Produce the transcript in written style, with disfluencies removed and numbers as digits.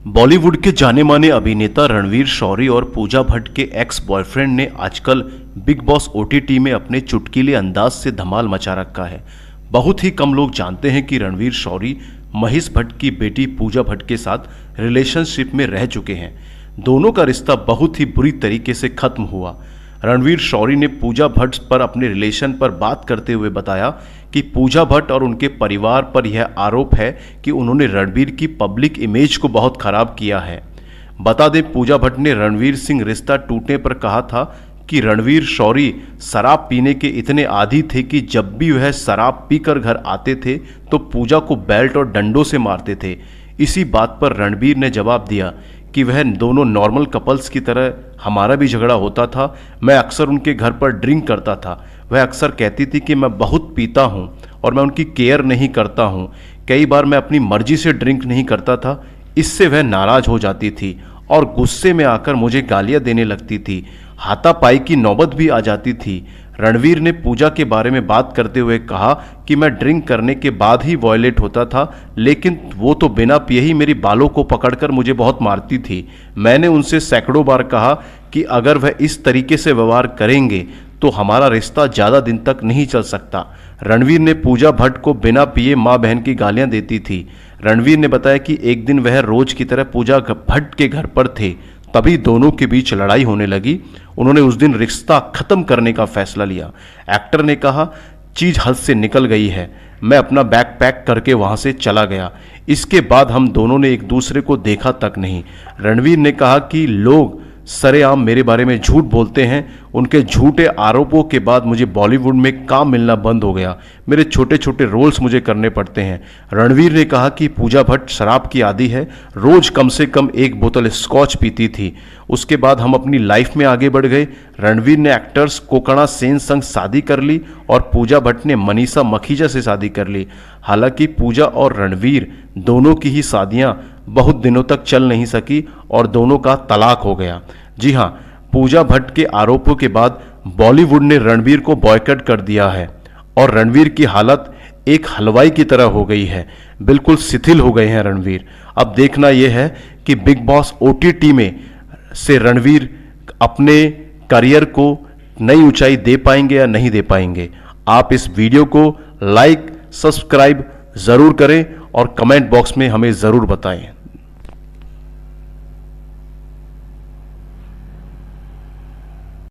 बॉलीवुड के जाने माने अभिनेता रणवीर शौरी और पूजा भट्ट के एक्स बॉयफ्रेंड ने आजकल बिग बॉस ओटीटी में अपने चुटकीले अंदाज से धमाल मचा रखा है। बहुत ही कम लोग जानते हैं कि रणवीर शौरी महेश भट्ट की बेटी पूजा भट्ट के साथ रिलेशनशिप में रह चुके हैं। दोनों का रिश्ता बहुत ही बुरी तरीके से खत्म हुआ। रणवीर शौरी ने पूजा भट्ट पर अपने रिलेशन पर बात करते हुए बताया कि पूजा भट्ट और उनके परिवार पर यह आरोप है कि उन्होंने रणवीर की पब्लिक इमेज को बहुत खराब किया है। बता दें, पूजा भट्ट ने रणवीर सिंह रिश्ता टूटने पर कहा था कि रणवीर शौरी शराब पीने के इतने आदी थे कि जब भी वह शराब पीकर घर आते थे तो पूजा को बेल्ट और डंडों से मारते थे। इसी बात पर रणवीर ने जवाब दिया कि वह दोनों नॉर्मल कपल्स की तरह, हमारा भी झगड़ा होता था। मैं अक्सर उनके घर पर ड्रिंक करता था। वह अक्सर कहती थी कि मैं बहुत पीता हूँ और मैं उनकी केयर नहीं करता हूँ। कई बार मैं अपनी मर्जी से ड्रिंक नहीं करता था। इससे वह नाराज हो जाती थी और गुस्से में आकर मुझे गालियाँ देने लगती थी। हाथापाई की नौबत भी आ जाती थी। रणवीर ने पूजा के बारे में बात करते हुए कहा कि मैं ड्रिंक करने के बाद ही वॉयलेट होता था, लेकिन वो तो बिना पिए ही मेरी बालों को पकड़कर मुझे बहुत मारती थी। मैंने उनसे सैकड़ों बार कहा कि अगर वह इस तरीके से व्यवहार करेंगे तो हमारा रिश्ता ज़्यादा दिन तक नहीं चल सकता। रणवीर ने पूजा भट्ट को बिना पिए माँ बहन की गालियाँ देती थी। रणवीर ने बताया कि एक दिन वह रोज की तरह पूजा भट्ट के घर पर थे, तभी दोनों के बीच लड़ाई होने लगी। उन्होंने उस दिन रिश्ता खत्म करने का फैसला लिया। एक्टर ने कहा, चीज हद से निकल गई है। मैं अपना बैग पैक करके वहां से चला गया। इसके बाद हम दोनों ने एक दूसरे को देखा तक नहीं। रणवीर ने कहा कि लोग सरेआम मेरे बारे में झूठ बोलते हैं। उनके झूठे आरोपों के बाद मुझे बॉलीवुड में काम मिलना बंद हो गया। मेरे छोटे छोटे रोल्स मुझे करने पड़ते हैं। रणवीर ने कहा कि पूजा भट्ट शराब की आदी है, रोज कम से कम 1 बोतल स्कॉच पीती थी। उसके बाद हम अपनी लाइफ में आगे बढ़ गए। रणवीर ने एक्टर्स कोकणा सेन संग शादी कर ली और पूजा भट्ट ने मनीषा मखीजा से शादी कर ली। हालांकि पूजा और रणवीर दोनों की ही शादियां बहुत दिनों तक चल नहीं सकी और दोनों का तलाक हो गया। जी हां, पूजा भट्ट के आरोपों के बाद बॉलीवुड ने रणवीर को बॉयकॉट कर दिया है और रणवीर की हालत एक हलवाई की तरह हो गई है। बिल्कुल शिथिल हो गए हैं रणवीर। अब देखना यह है कि बिग बॉस ओटीटी में से रणवीर अपने करियर को नई ऊंचाई दे पाएंगे या नहीं दे पाएंगे। आप इस वीडियो को लाइक, सब्सक्राइब ज़रूर करें और कमेंट बॉक्स में हमें ज़रूर बताएं।